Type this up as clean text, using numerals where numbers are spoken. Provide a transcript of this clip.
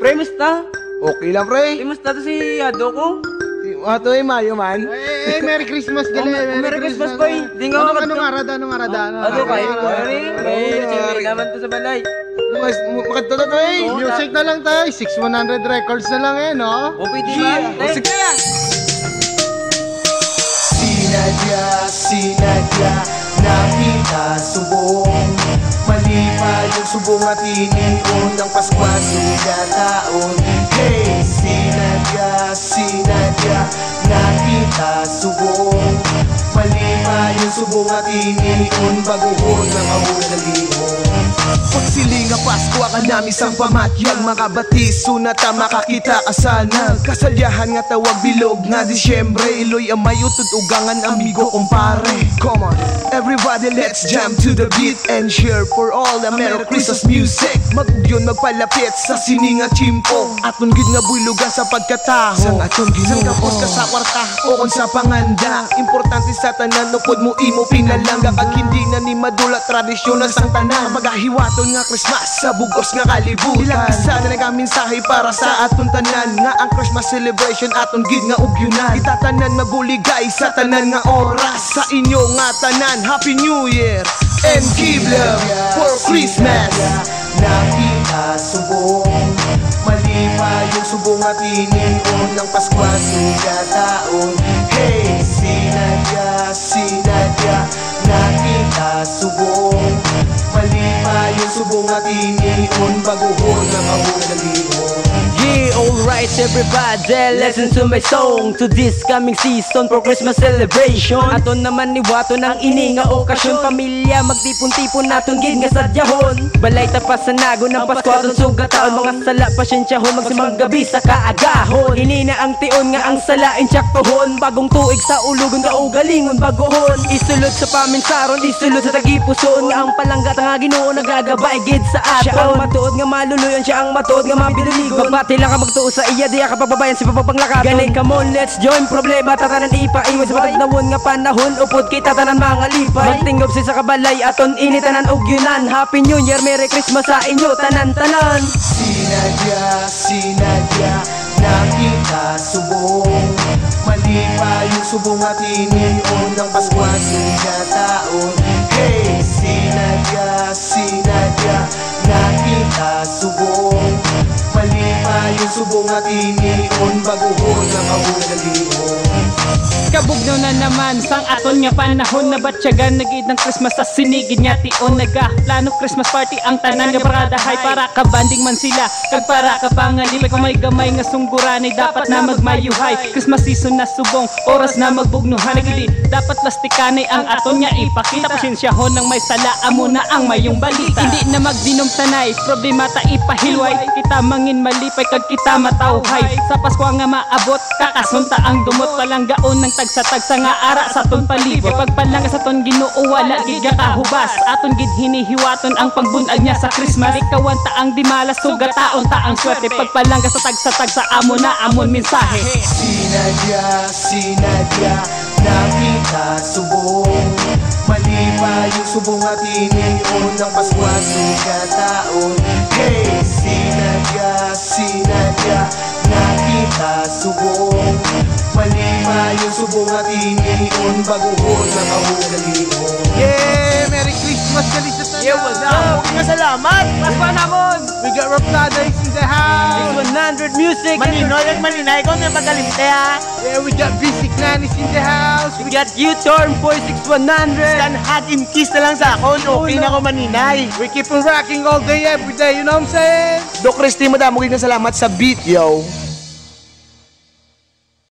Pre, musta? Okay lang, pre. Musta to si Ado ko? Ato ay Mayo man. Merry Christmas gali. Merry Christmas, boy. Di nga ako Anong arada? Ado kayo, may naman to sa balay. Mas makadto to eh. Music na lang tayo. 6100 records na lang eh, no? O, pwede man. Sige na. Si Nadia, nakita subong. Mali pa yung subong at inion ng Pasko sugat taon. Hey, si Nadia, nakita subong. Mali pa yung subong at inion baguhon ng awulalihon. Pagsilinga Pasko ang namin sang pamatyag. Makabatiso na ta makakita ka sana. Kasalyahan nga tawag bilog nga Disyembre. Iloy amay utod ugangan amigo kumpare. Come on, everybody let's jam to the beat and share for all the Merry Christmas music. Magugyon magpalapit sa sininga chimpo. Aton gid nga bulugan sa pagkataho. Sang aton ginoo. Sang kapos ka sa kwarta o kon sa panganda. Importante sa tanan upod mo imo pinalangga. Kag hindi na ni madula tradisyon na sang tanan. Magahiwaton nga Christmas sa bugos nga kalibutan. Ilang isa na nagaminsahe para sa aton tanan. Nga ang Christmas celebration aton gid nga ugyunan. Itatanan mabuligay sa tanan nga oras. Sa inyo nga tanan, Happy New Year and give love for Christmas. Nakita subong, mali pa yung subong at inion ng Pasko sugat taon. Hey, si Nadia, nakita subong. Mali pa yung subong at inion baguhon ng awulalihon. Yeah, alright everybody, listen to my song. To this coming season for Christmas celebration. Aton naman niwato ng ini nga okasyon. Pamilya magtipon-tipon naton gid nga sadyahon. Balay tapas sa nago ng Pasko aton sugat taon. Mga sala pasyensyahon magsimang gabi sa kaagahon. Ini na ang tion nga ang salain tsaktohon. Bagong tuig sa ulugon ka ugalingon bagohon. Isulod sa paminsaron, isulod sa tagipuson. Nga ang palanggat nga Ginoo nagagabay gid sa aton. Siya ang matuod nga maluluyon, siya ang matuod nga mabinuligon. Pati lang ka magtuo sa iya, di ka pagbabayan sa papapanglakaton. Ganay come on, let's join problema. Tatanan ipaiwan sa matagdawon nga panahon. Upod kay tatanan mga lipay. Magtingob sa kabalay aton initanan og yunan. Happy New Year, Merry Christmas sa inyo tanan-tanan. Si Nadia, nakita subong. Mali pa yung subong at inion ng Pasko sugat taon. Hey, si Nadia, nakita subong. Mali pa yung subong at inion baguhon ng awulalihon. Kabugnaw na naman sang aton nga panahon. Nabatsyagan nagid ng Christmas sa sinigid nga tion. Nagaplano Christmas party ang tanan nga baradahay. Para kabanding man sila kag para kapangalipay. Kung may gamay nga sungguranay dapat na magmayuhay. Christmas season na subong, oras na magbugnuhan. Nagili dapat plastikanay ang aton nga ipakita. Pasensyahon ng may sala amo na ang mayong balita. Hindi na magdinom tanay, problema ta ipahilway. Kita mangin malipay kag kita matawhay. Sa Pasko nga maabot kakasunta ang dumot. Palanggaon ng tagsa-tagsa nga ara sa ton palibot. Pagpalanga sa ton Ginoo wala gid kahubas. Aton gid hinihiwaton ang pagbunag niya sa Christmas. Ikawan ta ang dimalas sugat taon ta ang swerte. Pagpalanga sa tagsa-tagsa amo na amon mensahe. Si Nadia, nakita subong. Mali pa yung subong at inion ng Pasko sugat taon. Hey, si Nadia, nakita subong. Mali pa yung subong at inion baguhon ng awulalihon. Yeah, Merry Christmas gali sa tanan. Yeah, what's up? Nga salamat. Pasko namon. We got Rapladas in the house. 100 music. Maninoy at maninay ko nga pagalimte ha. Yeah, we got Busy Clanis in the house. We got U-Torn 46100. Yan hug and kiss na lang sa akon. Okay na ko maninay. We keep on rocking all day, every day, you know what I'm saying? Doc Christy, madamo gid nga salamat sa beat, yo.